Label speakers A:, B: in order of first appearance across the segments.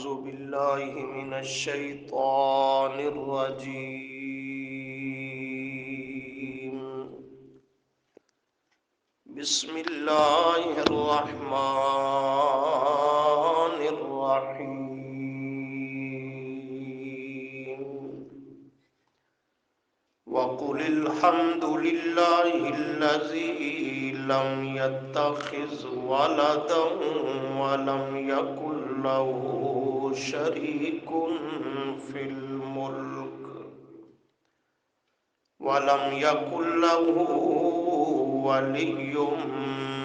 A: بالله من الشيطان الرجيم. بسم الله الرحمن الرحيم. وقل الحمد لله الذي لم يتخذ ولدا ولم يكن له شريك في الملك ولم يكن له ولي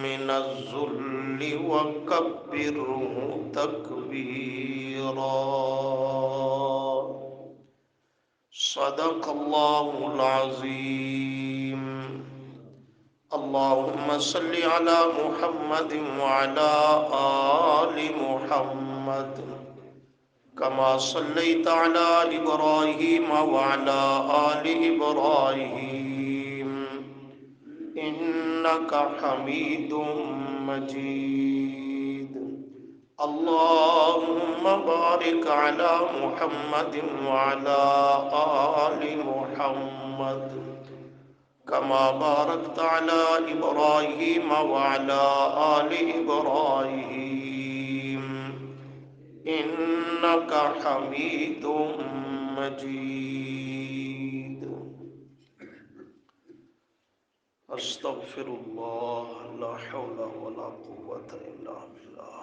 A: من الذل وكبره تكبيرا. صدق الله العظيم. اللهم صل على محمد وعلى آل محمد كما صليت على إبراهيم وعلى آل إبراهيم إنك حميد مجيد. اللهم بارك على محمد وعلى آل محمد كما باركت على إبراهيم وعلى آل إبراهيم إنك حميد مجيد. استغفر اللہ لا حول ولا قوة الا باللہ.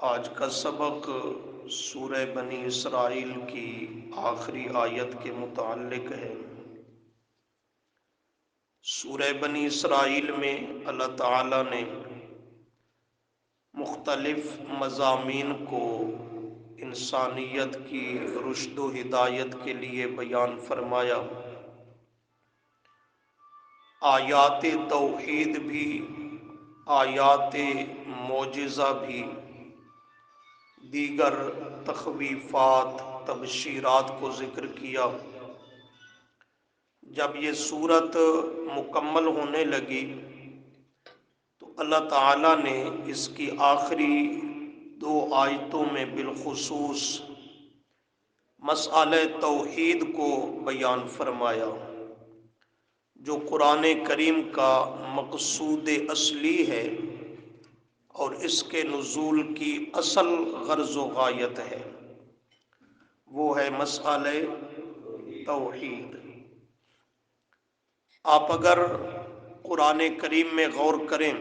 A: آج کا سبق سورہ بنی اسرائیل کی آخری آیت کے متعلق ہے. سورہ بنی اسرائیل میں اللہ تعالیٰ نے مختلف مضامین کو انسانیت کی رشد و ہدایت کے لیے بیان فرمایا. آیات توحید بھی، آیات معجزہ بھی، دیگر تخویفات، تبشیرات کو ذکر کیا. جب یہ صورت مکمل ہونے لگی تو اللہ تعالیٰ نے اس کی آخری 2 آیتوں میں بالخصوص مسئلہ توحید کو بیان فرمایا، جو قرآن کریم کا مقصود اصلی ہے اور اس کے نزول کی اصل غرض و غایت ہے. وہ ہے مسئلہ توحید. آپ اگر قرآن کریم میں غور کریں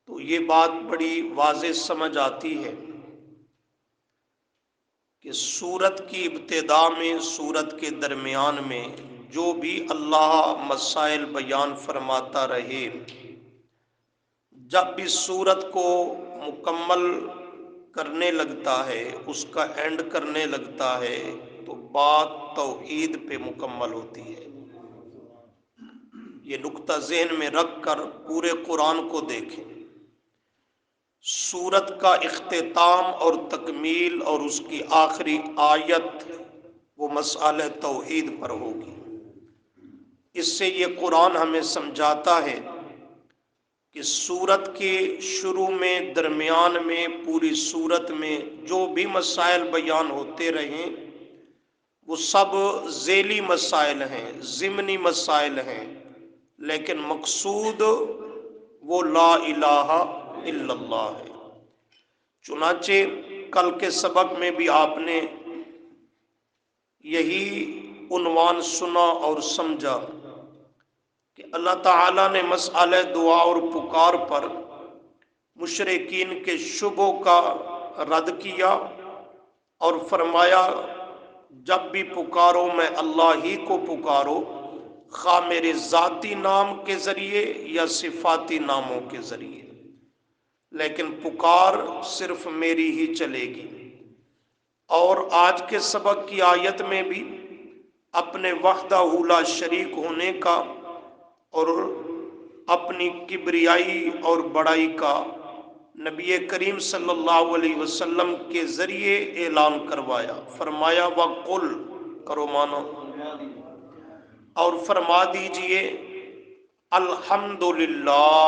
A: تو یہ بات بڑی واضح سمجھ آتی ہے کہ سورت کی ابتدا میں، سورت کے درمیان میں جو بھی اللہ مسائل بیان فرماتا رہے، جب بھی سورت کو مکمل کرنے لگتا ہے، اس کا اینڈ کرنے لگتا ہے، تو بات توحید پہ مکمل ہوتی ہے. یہ نقطہ ذہن میں رکھ کر پورے قرآن کو دیکھیں. سورت کا اختتام اور تکمیل اور اس کی آخری آیت وہ مسئلہ توحید پر ہوگی. اس سے یہ قرآن ہمیں سمجھاتا ہے کہ سورت کے شروع میں، درمیان میں، پوری سورت میں جو بھی مسائل بیان ہوتے رہیں وہ سب ذیلی مسائل ہیں، ضمنی مسائل ہیں، لیکن مقصود وہ لا الہ الا اللہ ہے. چنانچہ کل کے سبق میں بھی آپ نے یہی عنوان سنا اور سمجھا کہ اللہ تعالیٰ نے مسئلہ دعا اور پکار پر مشرکین کے شبہوں کا رد کیا اور فرمایا جب بھی پکارو میں اللہ ہی کو پکارو، خواہ میرے ذاتی نام کے ذریعے یا صفاتی ناموں کے ذریعے، لیکن پکار صرف میری ہی چلے گی. اور آج کے سبق کی آیت میں بھی اپنے وحدہ لا شریک ہونے کا اور اپنی کبریائی اور بڑائی کا نبی کریم صلی اللہ علیہ وسلم کے ذریعے اعلان کروایا. فرمایا وَقُلْ، کرو مانا، اور فرما دیجئے الحمدللہ،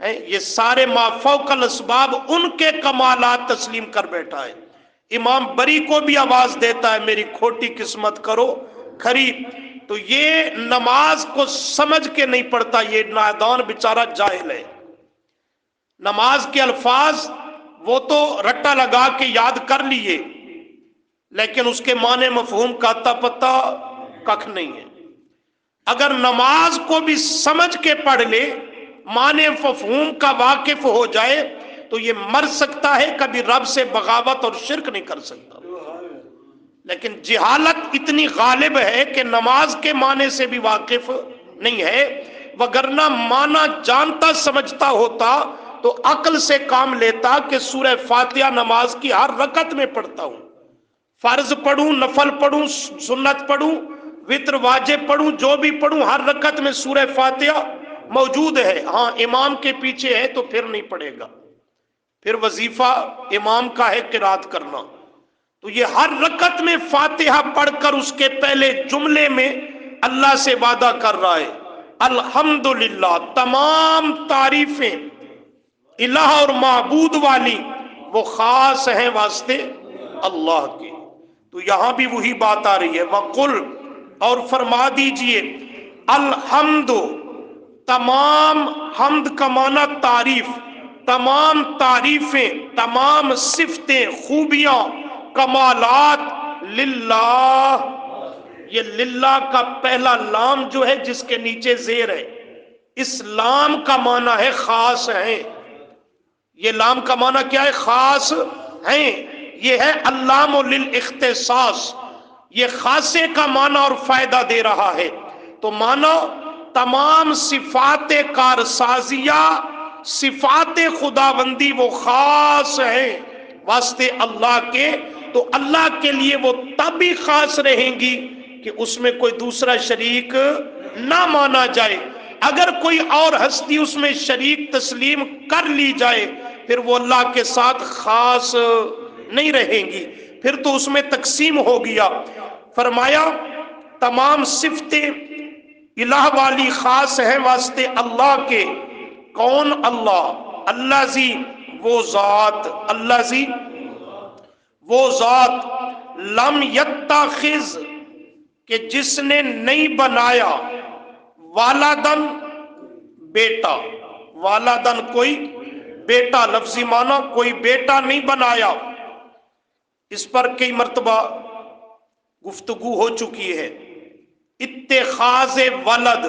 A: یہ سارے ما فوق الاسباب ان کے کمالات تسلیم کر بیٹھا ہے۔ امام بری کو بھی آواز دیتا ہے میری کھوٹی قسمت کرو کھری۔ تو یہ نماز کو سمجھ کے نہیں پڑھتا، یہ نادان بیچارہ جاہل ہے۔ نماز کے الفاظ وہ تو رٹا لگا کے یاد کر لیے، لیکن اس کے معنی مفہوم کا اتا پتہ ککھ نہیں ہے۔ اگر نماز کو بھی سمجھ کے پڑھ لے، معنی مفہوم کا واقف ہو جائے، تو یہ مر سکتا ہے، کبھی رب سے بغاوت اور شرک نہیں کر سکتا۔ لیکن جہالت اتنی غالب ہے کہ نماز کے معنی سے بھی واقف نہیں ہے، وگرنہ معنی جانتا سمجھتا ہوتا تو عقل سے کام لیتا کہ سورہ فاتحہ نماز کی ہر رکعت میں پڑھتا ہوں، فرض پڑھوں، نفل پڑھوں، سنت پڑھوں، وتر واجب پڑھوں، جو بھی پڑھوں، ہر رکعت میں سورہ فاتحہ موجود ہے۔ ہاں امام کے پیچھے ہے تو پھر نہیں پڑھے گا، پھر وظیفہ امام کا ہے قرات کرنا۔ تو یہ ہر رکعت میں فاتحہ پڑھ کر اس کے پہلے جملے میں اللہ سے وعدہ کر رہا ہے الحمدللہ، تمام تعریفیں الہ اور معبود والی وہ خاص ہیں واسطے اللہ کے۔ تو یہاں بھی وہی بات آ رہی ہے وَقُلْ، اور فرما دیجئے الحمد، تمام حمد کا معنی تعریف، تمام تعریفیں، تمام صفتیں، خوبیاں، کمالات للہ۔ یہ للہ کا پہلا لام جو ہے جس کے نیچے زیر ہے، اس لام کا معنی ہے خاص ہیں۔ یہ لام کا معنی کیا ہے؟ خاص ہیں۔ یہ ہے اللام للاختصاص، یہ خاصے کا معنی اور فائدہ دے رہا ہے۔ تو معنی تمام صفات کارسازیہ، صفات خداوندی وہ خاص ہیں واسطے اللہ کے۔ تو اللہ کے لیے وہ تب بھی خاص رہیں گی کہ اس میں کوئی دوسرا شریک نہ مانا جائے۔ اگر کوئی اور ہستی اس میں شریک تسلیم کر لی جائے پھر وہ اللہ کے ساتھ خاص نہیں رہیں گی، پھر تو اس میں تقسیم ہو گیا۔ فرمایا تمام صفتیں الہ والی خاص ہیں واسطے اللہ کے۔ کون اللہ؟ اللہ زی وہ ذات، اللہ زی وہ ذات لم یتخذ کہ جس نے نہیں بنایا، والدن بیٹا، والدن کوئی بیٹا، لفظی معنی کوئی بیٹا نہیں بنایا۔ اس پر کئی مرتبہ گفتگو ہو چکی ہے۔ اتخاذ ولد،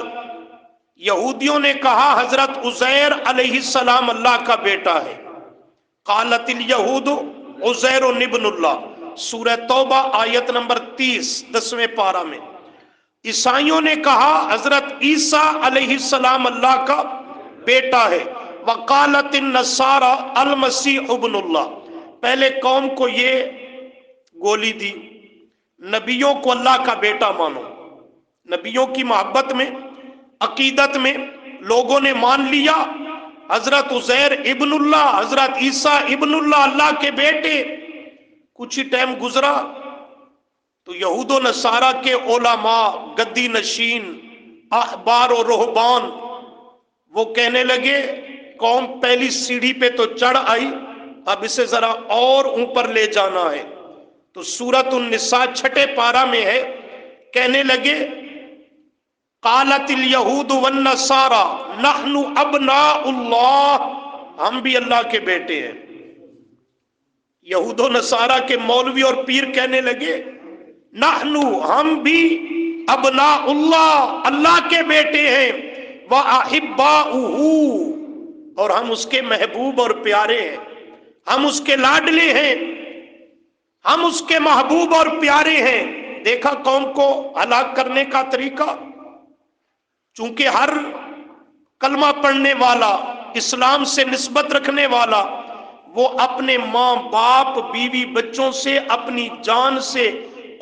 A: یہودیوں نے کہا حضرت عزیر علیہ السلام اللہ کا بیٹا ہے، قالت الیہود عزیر ابن اللہ، سورہ توبہ آیت نمبر 30 10ویں پارہ میں۔ عیسائیوں نے کہا حضرت عیسیٰ علیہ السلام اللہ کا بیٹا ہے، وقالت النصارى المسیح ابن اللہ۔ پہلے قوم کو یہ گولی دی، نبیوں کو اللہ کا بیٹا مانو۔ نبیوں کی محبت میں، عقیدت میں لوگوں نے مان لیا حضرت عزیر ابن اللہ، حضرت عیسیٰ ابن اللہ، اللہ کے بیٹے۔ کچھ ہی ٹائم گزرا تو یہود و نصارہ کے علماء، گدی نشین، احبار و رہبان وہ کہنے لگے قوم پہلی سیڑھی پہ تو چڑھ آئی، اب اسے ذرا اور اوپر لے جانا ہے۔ تو سورۃ النساء 6 پارہ میں ہے، کہنے لگے قالت الیہود والنصارى نحن ابناء اللہ، ہم بھی اللہ کے بیٹے ہیں۔ یہود و نصارہ کے مولوی اور پیر کہنے لگے نحن، ہم بھی ابناء اللہ، اللہ کے بیٹے ہیں، وَأَحِبَّاؤُهُ، اور ہم اس کے محبوب اور پیارے ہیں، ہم اس کے لاڈلے ہیں، ہم اس کے محبوب اور پیارے ہیں۔ دیکھا قوم کو ہلاک کرنے کا طریقہ، چونکہ ہر کلمہ پڑھنے والا، اسلام سے نسبت رکھنے والا، وہ اپنے ماں باپ بیوی بچوں سے، اپنی جان سے،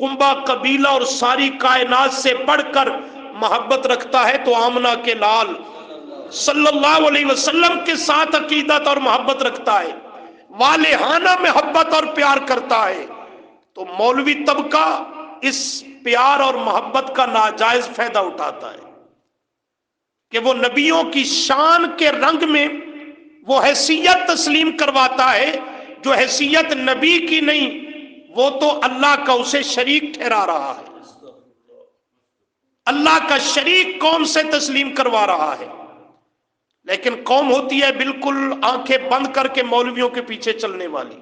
A: کنبہ قبیلہ اور ساری کائنات سے بڑھ کر محبت رکھتا ہے۔ تو آمنہ کے لال صلی اللہ علیہ وسلم کے ساتھ عقیدت اور محبت رکھتا ہے، والہانہ محبت اور پیار کرتا ہے۔ تو مولوی طبقہ اس پیار اور محبت کا ناجائز فائدہ اٹھاتا ہے کہ وہ نبیوں کی شان کے رنگ میں وہ حیثیت تسلیم کرواتا ہے جو حیثیت نبی کی نہیں، وہ تو اللہ کا اسے شریک ٹھہرا رہا ہے، اللہ کا شریک قوم سے تسلیم کروا رہا ہے۔ لیکن قوم ہوتی ہے بالکل آنکھیں بند کر کے مولویوں کے پیچھے چلنے والی،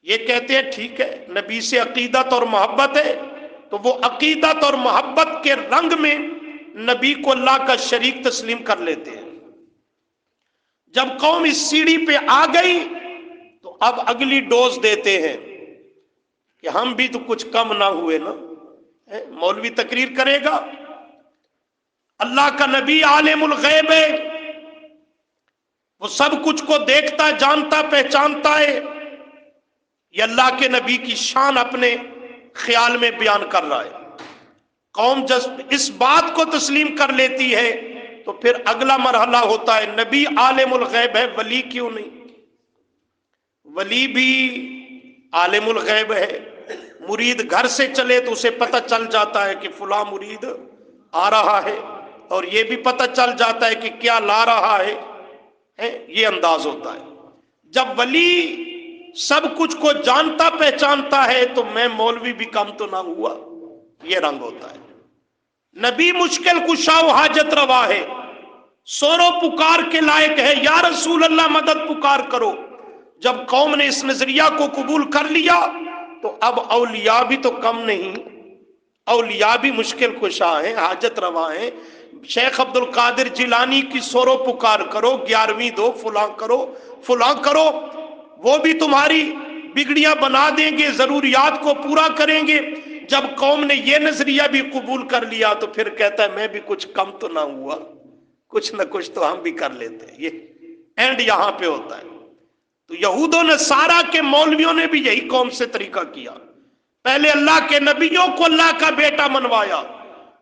A: یہ کہتے ہیں ٹھیک ہے نبی سے عقیدت اور محبت ہے، تو وہ عقیدت اور محبت کے رنگ میں نبی کو اللہ کا شریک تسلیم کر لیتے ہیں۔ جب قوم اس سیڑھی پہ آ گئی تو اب اگلی ڈوز دیتے ہیں کہ ہم بھی تو کچھ کم نہ ہوئے نا۔ مولوی تقریر کرے گا، اللہ کا نبی عالم الغیب ہے، وہ سب کچھ کو دیکھتا جانتا پہچانتا ہے، یہ اللہ کے نبی کی شان اپنے خیال میں بیان کر رہا ہے۔ قوم جب اس بات کو تسلیم کر لیتی ہے تو پھر اگلا مرحلہ ہوتا ہے نبی عالم الغیب ہے، ولی کیوں نہیں؟ ولی بھی عالم الغیب ہے، مرید گھر سے چلے تو اسے پتہ چل جاتا ہے کہ فلاں مرید آ رہا ہے، اور یہ بھی پتہ چل جاتا ہے کہ کیا لا رہا ہے، یہ انداز ہوتا ہے۔ جب ولی سب کچھ کو جانتا پہچانتا ہے تو میں مولوی بھی کم تو نہ ہوا، یہ رنگ ہوتا ہے۔ نبی مشکل کشا و حاجت روا ہے، سورو پکار کے لائق ہے، یا رسول اللہ مدد پکار کرو۔ جب قوم نے اس نظریہ کو قبول کر لیا تو اب اولیاء بھی تو کم نہیں، اولیاء بھی مشکل کشا ہیں، حاجت روا ہیں۔ شیخ عبد القادر جیلانی کی سورو پکار کرو، 11ویں دو، فلاں کرو فلاں کرو، وہ بھی تمہاری بگڑیاں بنا دیں گے، ضروریات کو پورا کریں گے۔ جب قوم نے یہ نظریہ بھی قبول کر لیا تو پھر کہتا ہے میں بھی کچھ کم تو نہ ہوا، کچھ نہ کچھ تو ہم بھی کر لیتے ہیں۔ یہ اینڈ یہاں پہ ہوتا ہے۔ تو یہود و نصارہ کے مولویوں نے بھی یہی قوم سے طریقہ کیا، پہلے اللہ کے نبیوں کو اللہ کا بیٹا منوایا،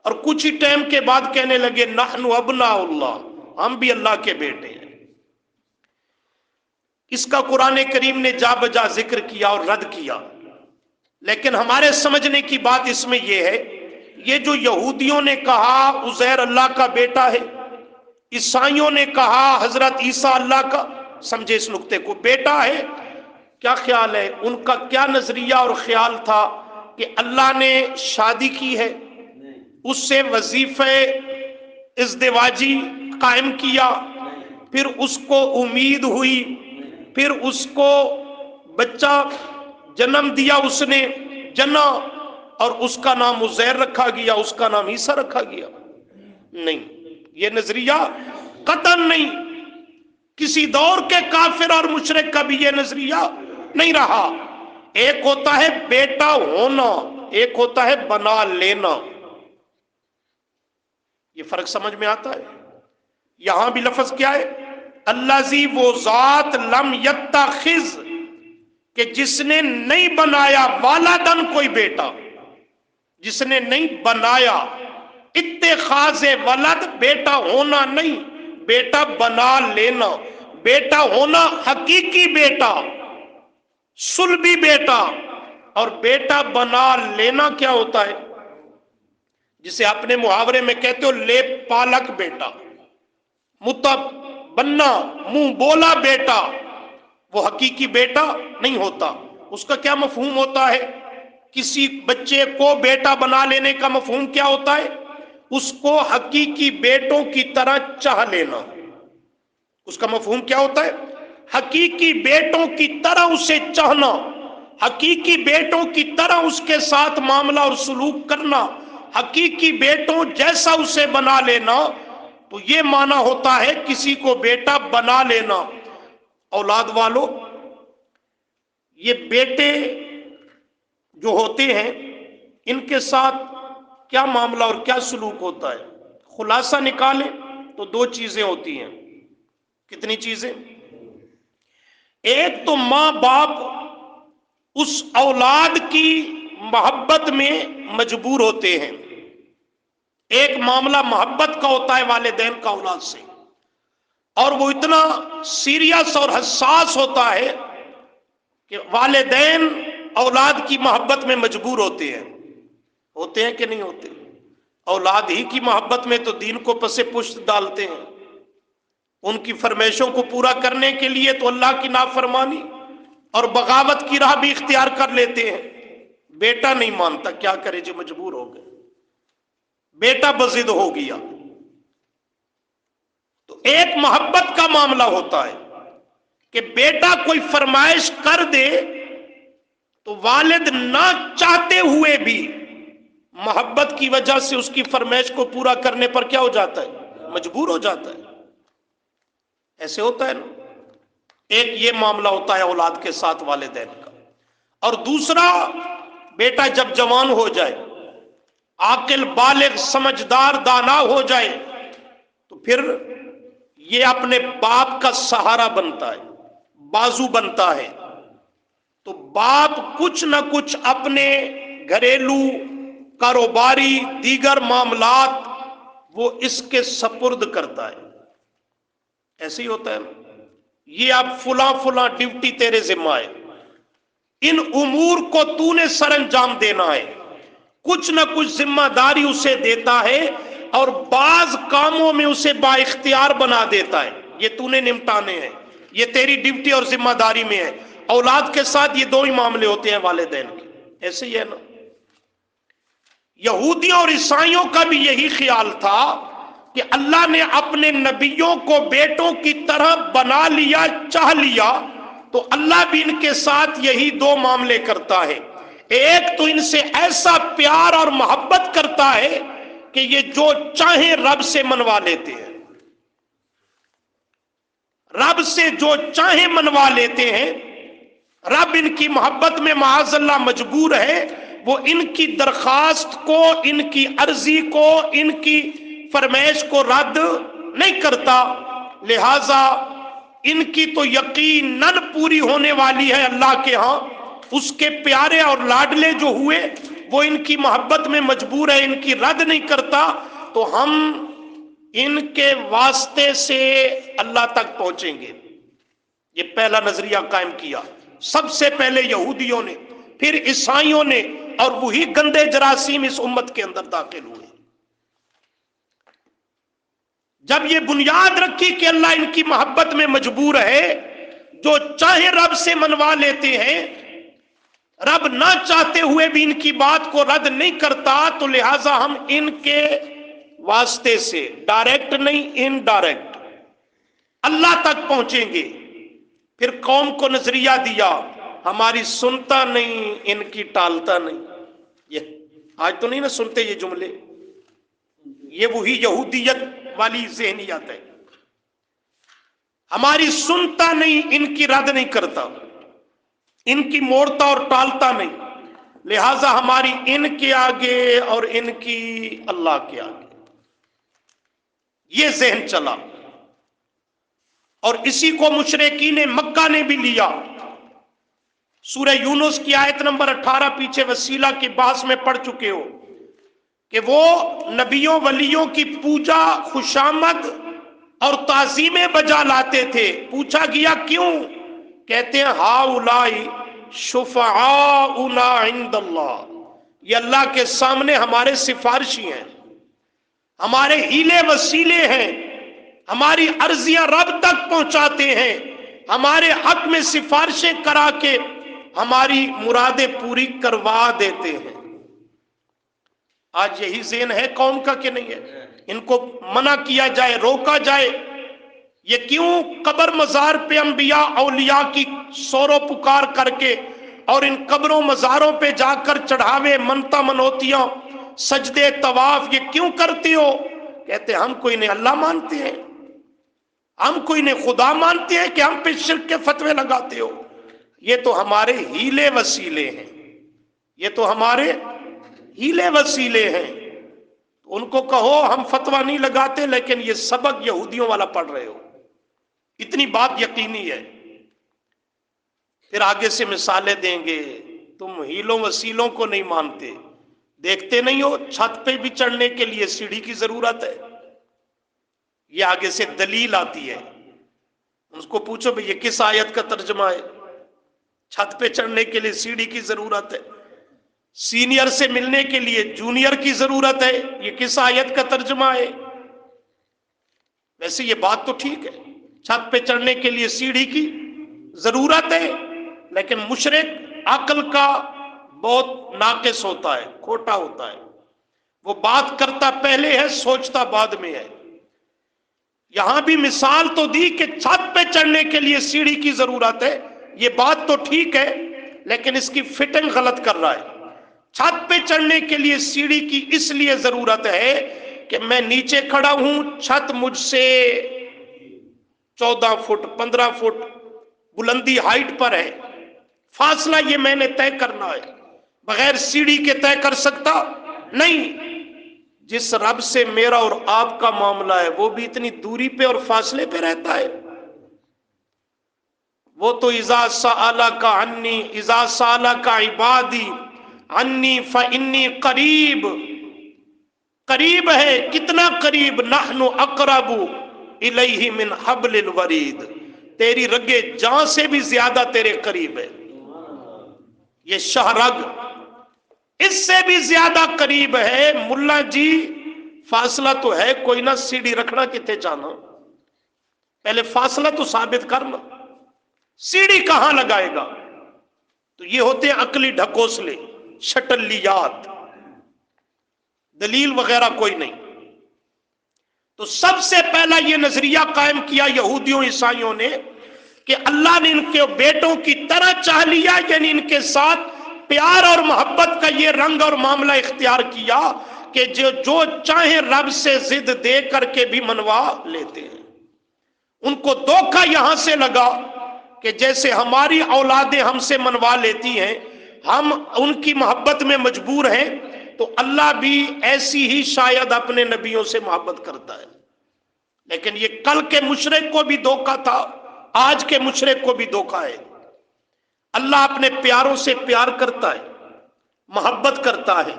A: اور کچھ ہی ٹائم کے بعد کہنے لگے نحن ابناء اللہ، ہم بھی اللہ کے بیٹے ہیں۔ اس کا قرآن کریم نے جا بجا ذکر کیا اور رد کیا، لیکن ہمارے سمجھنے کی بات اس میں یہ ہے، یہ جو یہودیوں نے کہا عزیر اللہ کا بیٹا ہے، عیسائیوں نے کہا حضرت عیسیٰ اللہ کا، سمجھے اس نقطے کو، بیٹا ہے، کیا خیال ہے ان کا؟ کیا نظریہ اور خیال تھا کہ اللہ نے شادی کی ہے، اس سے وظیفہ ازدواجی قائم کیا، پھر اس کو امید ہوئی، پھر اس کو بچہ جنم دیا، اس نے جنا، اور اس کا نام عزیر رکھا گیا، اس کا نام عیسیٰ رکھا گیا؟ نہیں، یہ نظریہ قطعاً نہیں، کسی دور کے کافر اور مشرک کا بھی یہ نظریہ نہیں رہا۔ ایک ہوتا ہے بیٹا ہونا، ایک ہوتا ہے بنا لینا، یہ فرق سمجھ میں آتا ہے؟ یہاں بھی لفظ کیا ہے؟ الذی، وہ ذات، لم یتخذ، کہ جس نے نہیں بنایا، والدن، کوئی بیٹا، جس نے نہیں بنایا، اتخاذ ولد، بیٹا ہونا نہیں، بیٹا بنا لینا۔ بیٹا ہونا حقیقی بیٹا، صلبی بیٹا، اور بیٹا بنا لینا کیا ہوتا ہے؟ جسے اپنے محاورے میں کہتے ہو لے پالک بیٹا، متب بننا، منہ بولا بیٹا، وہ حقیقی بیٹا نہیں ہوتا۔ اس کا کیا مفہوم ہوتا ہے؟ کسی بچے کو بیٹا بنا لینے کا مفہوم کیا ہوتا ہے؟ اس کو حقیقی بیٹوں کی طرح چاہ لینا۔ اس کا مفہوم کیا ہوتا ہے؟ حقیقی بیٹوں کی طرح اسے چاہنا، حقیقی بیٹوں کی طرح اس کے ساتھ معاملہ اور سلوک کرنا، حقیقی بیٹوں جیسا اسے بنا لینا۔ تو یہ معنی ہوتا ہے کسی کو بیٹا بنا لینا۔ اولاد والو، یہ بیٹے جو ہوتے ہیں ان کے ساتھ کیا معاملہ اور کیا سلوک ہوتا ہے؟ خلاصہ نکالیں تو دو چیزیں ہوتی ہیں۔ کتنی چیزیں؟ ایک تو ماں باپ اس اولاد کی محبت میں مجبور ہوتے ہیں، ایک معاملہ محبت کا ہوتا ہے والدین کا اولاد سے، اور وہ اتنا سیریس اور حساس ہوتا ہے کہ والدین اولاد کی محبت میں مجبور ہوتے ہیں کہ نہیں ہوتے؟ اولاد ہی کی محبت میں تو دین کو پس پشت ڈالتے ہیں، ان کی فرمائشوں کو پورا کرنے کے لیے تو اللہ کی نافرمانی اور بغاوت کی راہ بھی اختیار کر لیتے ہیں۔ بیٹا نہیں مانتا، کیا کرے جو مجبور ہو گئے، بیٹا بضد ہو گیا۔ تو ایک محبت کا معاملہ ہوتا ہے کہ بیٹا کوئی فرمائش کر دے تو والد نہ چاہتے ہوئے بھی محبت کی وجہ سے اس کی فرمائش کو پورا کرنے پر کیا ہو جاتا ہے، مجبور ہو جاتا ہے۔ ایسے ہوتا ہے نا، ایک یہ معاملہ ہوتا ہے اولاد کے ساتھ والدین کا، اور دوسرا بیٹا جب جوان ہو جائے، عاقل بالغ سمجھدار دانا ہو جائے، تو پھر یہ اپنے باپ کا سہارا بنتا ہے، بازو بنتا ہے۔ تو باپ کچھ نہ کچھ اپنے گھریلو کاروباری دیگر معاملات وہ اس کے سپرد کرتا ہے۔ ایسے ہی ہوتا ہے نا، یہ اب فلاں فلاں ڈیوٹی تیرے ذمہ ہے، ان امور کو تو نے سر انجام دینا ہے، کچھ نہ کچھ ذمہ داری اسے دیتا ہے، اور بعض کاموں میں اسے با اختیار بنا دیتا ہے، یہ تو نے نمٹانے ہیں، یہ تیری ڈیوٹی اور ذمہ داری میں ہے۔ اولاد کے ساتھ یہ دو ہی معاملے ہوتے ہیں والدین کے، ایسے ہی ہے نا۔ یہودیوں اور عیسائیوں کا بھی یہی خیال تھا کہ اللہ نے اپنے نبیوں کو بیٹوں کی طرح بنا لیا، چاہ لیا، تو اللہ بھی ان کے ساتھ یہی دو معاملے کرتا ہے۔ ایک تو ان سے ایسا پیار اور محبت کرتا ہے کہ یہ جو چاہیں رب سے منوا لیتے ہیں، رب سے جو چاہیں منوا لیتے ہیں۔ رب ان کی محبت میں معاذ اللہ مجبور ہے، وہ ان کی درخواست کو، ان کی عرضی کو، ان کی فرمائش کو رد نہیں کرتا، لہذا ان کی تو یقیناً پوری ہونے والی ہے اللہ کے ہاں۔ اس کے پیارے اور لاڈلے جو ہوئے وہ ان کی محبت میں مجبور ہے، ان کی رد نہیں کرتا، تو ہم ان کے واسطے سے اللہ تک پہنچیں گے۔ یہ پہلا نظریہ قائم کیا، سب سے پہلے یہودیوں نے، پھر عیسائیوں نے، اور وہی گندے جراثیم اس امت کے اندر داخل ہوئے۔ جب یہ بنیاد رکھی کہ اللہ ان کی محبت میں مجبور ہے، جو چاہے رب سے منوا لیتے ہیں، رب نہ چاہتے ہوئے بھی ان کی بات کو رد نہیں کرتا، تو لہٰذا ہم ان کے واسطے سے ڈائریکٹ نہیں انڈائریکٹ اللہ تک پہنچیں گے۔ پھر قوم کو نظریہ دیا، ہماری سنتا نہیں، ان کی ٹالتا نہیں۔ یہ آج تو نہیں نا سنتے یہ جملے، یہ وہی یہودیت والی ذہنیت ہے، ہماری سنتا نہیں، ان کی رد نہیں کرتا، ان کی موڑتا اور ٹالتا نہیں، لہذا ہماری ان کے آگے اور ان کی اللہ کے آگے، یہ ذہن چلا۔ اور اسی کو مشرکین مکہ نے بھی لیا۔ سورہ یونس کی آیت نمبر 18 پیچھے وسیلہ کے بحث میں پڑھ چکے ہو کہ وہ نبیوں ولیوں کی پوجا، خوشامد اور تعظیمیں بجا لاتے تھے۔ پوچھا گیا کیوں؟ کہتے ہیں ہاؤلائی شفعاؤنا عند اللہ، یہ اللہ کے سامنے ہمارے سفارشی ہیں، ہمارے ہیلے وسیلے ہیں، ہماری عرضیاں رب تک پہنچاتے ہیں، ہمارے حق میں سفارشیں کرا کے ہماری مرادیں پوری کروا دیتے ہیں۔ آج یہی ذہن ہے قوم کا کہ نہیں ہے؟ ان کو منع کیا جائے، روکا جائے۔ یہ کیوں قبر مزار پہ انبیاء اولیاء کی سورو پکار کر کے اور ان قبروں مزاروں پہ جا کر چڑھاوے، منتا منوتیاں، سجدے، طواف، یہ کیوں کرتے ہو؟ کہتے ہم کوئی نہیں اللہ مانتے ہیں، ہم کوئی نہیں خدا مانتے ہیں کہ ہم پہ شرک کے فتوے لگاتے ہو؟ یہ تو ہمارے ہیلے وسیلے ہیں، یہ تو ہمارے ہیلے وسیلے ہیں۔ ان کو کہو ہم فتویٰ نہیں لگاتے، لیکن یہ سبق یہودیوں والا پڑھ رہے ہو، اتنی بات یقینی ہے۔ پھر آگے سے مثالیں دیں گے، تم ہیلوں وسیلوں کو نہیں مانتے، دیکھتے نہیں ہو چھت پہ بھی چڑھنے کے لیے سیڑھی کی ضرورت ہے؟ یہ آگے سے دلیل آتی ہے، اس کو پوچھو بھئی یہ کس آیت کا ترجمہ ہے؟ چھت پہ چڑھنے کے لیے سیڑھی کی ضرورت ہے، سینئر سے ملنے کے لیے جونیئر کی ضرورت ہے، یہ کس آیت کا ترجمہ ہے؟ ویسے یہ بات تو ٹھیک ہے، چھت پہ چڑھنے کے لیے سیڑھی کی ضرورت ہے، لیکن مشرک عقل کا بہت ناقص ہوتا ہے، کھوٹا ہوتا ہے، وہ بات کرتا پہلے ہے سوچتا بعد میں ہے۔ یہاں بھی مثال تو دی کہ چھت پہ چڑھنے کے لیے سیڑھی کی ضرورت ہے، یہ بات تو ٹھیک ہے، لیکن اس کی فٹنگ غلط کر رہا ہے۔ چھت پہ چڑھنے کے لیے سیڑھی کی اس لیے ضرورت ہے کہ میں نیچے کھڑا ہوں، چھت مجھ سے 14 فٹ 15 فٹ بلندی ہائٹ پر ہے، فاصلہ یہ میں نے طے کرنا ہے، بغیر سیڑھی کے طے کر سکتا نہیں۔ جس رب سے میرا اور آپ کا معاملہ ہے وہ بھی اتنی دوری پہ اور فاصلے پہ رہتا ہے۔ وہ تو اذا سألک عنی اذا سألک عبادی عنی فإنی قریب، قریب ہے، کتنا قریب، نحن اقرب الیہ من حبل الورید، تیری رگے جاں سے بھی زیادہ تیرے قریب ہے۔ یہ شاہ رگ اس سے بھی زیادہ قریب ہے۔ ملا جی فاصلہ تو ہے کوئی نہ، سیڑھی رکھنا کتے جانا، پہلے فاصلہ تو ثابت کرنا، سیڑھی کہاں لگائے گا؟ تو یہ ہوتے ہیں عقلی ڈھکوسلے، شٹلیات، دلیل وغیرہ کوئی نہیں۔ تو سب سے پہلا یہ نظریہ قائم کیا یہودیوں عیسائیوں نے کہ اللہ نے ان کے بیٹوں کی طرح چاہ لیا، یعنی ان کے ساتھ پیار اور محبت کا یہ رنگ اور معاملہ اختیار کیا کہ جو چاہیں رب سے ضد دے کر کے بھی منوا لیتے ہیں۔ ان کو دھوکہ یہاں سے لگا کہ جیسے ہماری اولادیں ہم سے منوا لیتی ہیں، ہم ان کی محبت میں مجبور ہیں، تو اللہ بھی ایسی ہی شاید اپنے نبیوں سے محبت کرتا ہے۔ لیکن یہ کل کے مشرک کو بھی دھوکہ تھا، آج کے مشرک کو بھی دھوکہ ہے۔ اللہ اپنے پیاروں سے پیار کرتا ہے، محبت کرتا ہے،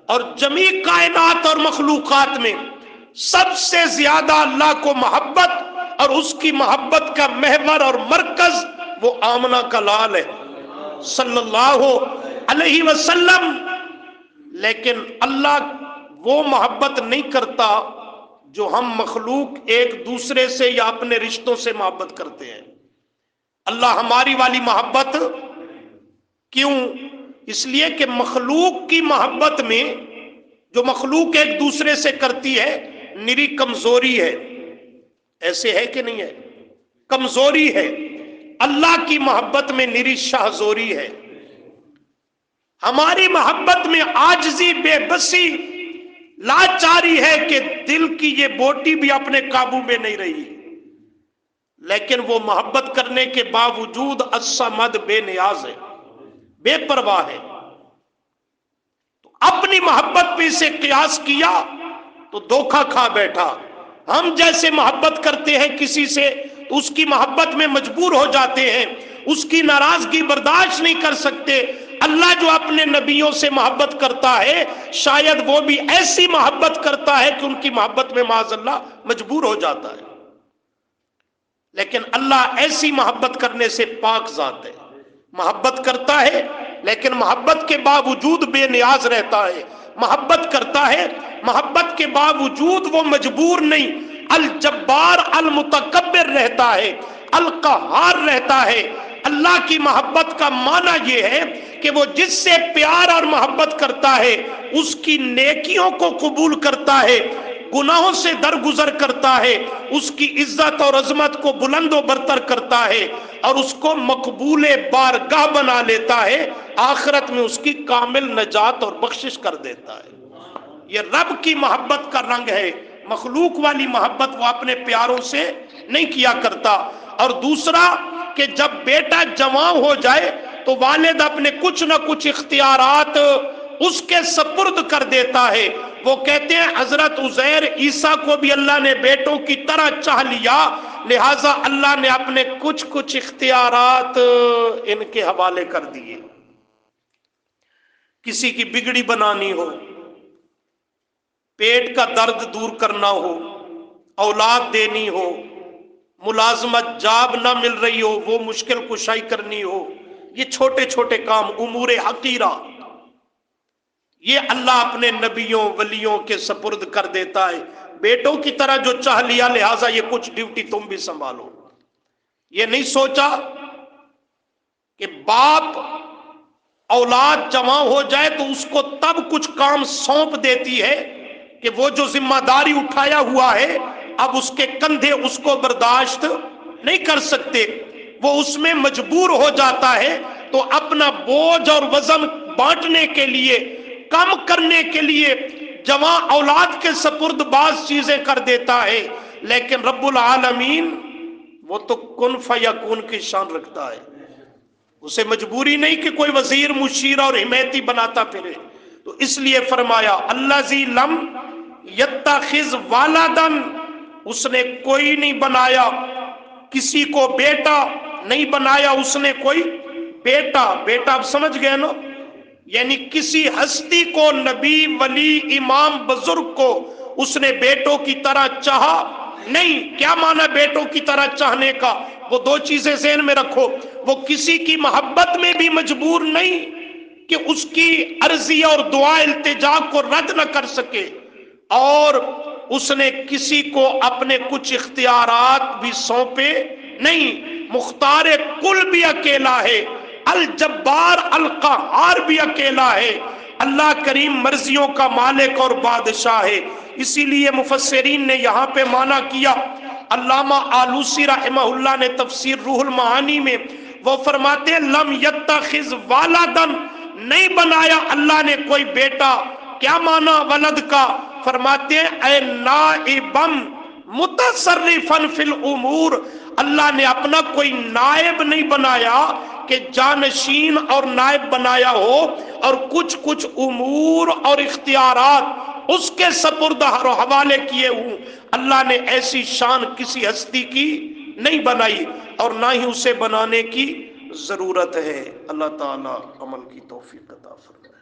A: اور جمیع کائنات اور مخلوقات میں سب سے زیادہ اللہ کو محبت اور اس کی محبت کا محور اور مرکز وہ آمنہ کا لال ہے صلی اللہ علیہ وسلم۔ لیکن اللہ وہ محبت نہیں کرتا جو ہم مخلوق ایک دوسرے سے یا اپنے رشتوں سے محبت کرتے ہیں۔ اللہ ہماری والی محبت کیوں؟ اس لیے کہ مخلوق کی محبت میں جو مخلوق ایک دوسرے سے کرتی ہے نری کمزوری ہے، ایسے ہے کہ نہیں ہے؟ کمزوری ہے۔ اللہ کی محبت میں نری شاہزوری ہے۔ ہماری محبت میں عاجزی، بے بسی، لاچاری ہے کہ دل کی یہ بوٹی بھی اپنے قابو میں نہیں رہی، لیکن وہ محبت کرنے کے باوجود الصمد بے نیاز ہے، بے پرواہ ہے۔ تو اپنی محبت پہ اسے قیاس کیا تو دھوکہ کھا بیٹھا۔ ہم جیسے محبت کرتے ہیں کسی سے تو اس کی محبت میں مجبور ہو جاتے ہیں، اس کی ناراضگی برداشت نہیں کر سکتے۔ اللہ جو اپنے نبیوں سے محبت کرتا ہے شاید وہ بھی ایسی محبت کرتا ہے کہ ان کی محبت میں معاذ اللہ مجبور ہو جاتا ہے، لیکن اللہ ایسی محبت کرنے سے پاک ذات ہے۔ محبت کرتا ہے لیکن محبت کے باوجود بے نیاز رہتا ہے، محبت کرتا ہے، محبت کے باوجود وہ مجبور نہیں، الجبار المتکبر رہتا ہے، القہار رہتا ہے۔ اللہ کی محبت کا معنی یہ ہے کہ وہ جس سے پیار اور محبت کرتا ہے اس کی نیکیوں کو قبول کرتا ہے، گناہوں سے درگزر کرتا ہے، اس کی عزت اور عظمت کو بلند و برتر کرتا ہے، اور اس کو مقبول بارگاہ بنا لیتا ہے، آخرت میں اس کی کامل نجات اور بخشش کر دیتا ہے۔ یہ رب کی محبت کا رنگ ہے۔ مخلوق والی محبت وہ اپنے پیاروں سے نہیں کیا کرتا۔ اور دوسرا کہ جب بیٹا جوان ہو جائے تو والد اپنے کچھ نہ کچھ اختیارات اس کے سپرد کر دیتا ہے۔ وہ کہتے ہیں حضرت عزیر عیسیٰ کو بھی اللہ نے بیٹوں کی طرح چاہ لیا، لہٰذا اللہ نے اپنے کچھ اختیارات ان کے حوالے کر دیے۔ کسی کی بگڑی بنانی ہو، پیٹ کا درد دور کرنا ہو، اولاد دینی ہو، ملازمت جاب نہ مل رہی ہو وہ مشکل کشائی کرنی ہو، یہ چھوٹے چھوٹے کام امور حقیرہ یہ اللہ اپنے نبیوں ولیوں کے سپرد کر دیتا ہے۔ بیٹوں کی طرح جو چاہ لیا لہٰذا یہ کچھ ڈیوٹی تم بھی سنبھالو۔ یہ نہیں سوچا کہ باپ اولاد جمع ہو جائے تو اس کو تب کچھ کام سونپ دیتی ہے کہ وہ جو ذمہ داری اٹھایا ہوا ہے اب اس کے کندھے اس کو برداشت نہیں کر سکتے، وہ اس میں مجبور ہو جاتا ہے، تو اپنا بوجھ اور وزن بانٹنے کے لیے، کم کرنے کے لیے جوان اولاد کے سپرد بعض چیزیں کر دیتا ہے۔ لیکن رب العالمین وہ تو کن فیکون کی شان رکھتا ہے، اسے مجبوری نہیں کہ کوئی وزیر مشیر اور حمیتی بناتا پھرے، تو اس لیے فرمایا الذی لم یتخذ والدن، اس نے کوئی نہیں بنایا کسی کو بیٹا، نہیں بنایا اس نے کوئی بیٹا۔ بیٹا اب سمجھ گئے نا، یعنی کسی ہستی کو، نبی ولی امام بزرگ کو اس نے بیٹوں کی طرح چاہا نہیں۔ کیا معنی بیٹوں کی طرح چاہنے کا؟ وہ دو چیزیں ذہن میں رکھو، وہ کسی کی محبت میں بھی مجبور نہیں کہ اس کی عرضی اور دعا التجا کو رد نہ کر سکے، اور اس نے کسی کو اپنے کچھ اختیارات بھی سونپے نہیں۔ مختار کل بھی اکیلا ہے، الجبار القہار بھی اکیلا ہے، اللہ کریم مرضیوں کا مالک اور بادشاہ ہے۔ اسی لیے مفسرین نے یہاں پہ معنی کیا، علامہ آلوسی رحمہ اللہ نے تفسیر روح المعانی میں وہ فرماتے ہیں لم یتخذ والدن، نہیں بنایا اللہ نے کوئی بیٹا۔ کیا معنی ولد کا؟ فرماتے ہیں اے نائبم متصرفن فی الامور، اللہ نے اپنا کوئی نائب نہیں بنایا کہ جانشین اور نائب بنایا ہو اور کچھ امور اور اختیارات اس کے سپرد حوالے کیے ہوں۔ اللہ نے ایسی شان کسی ہستی کی نہیں بنائی اور نہ ہی اسے بنانے کی ضرورت ہے۔ اللہ تعالی عمل کی توفیق عطا فرمائے۔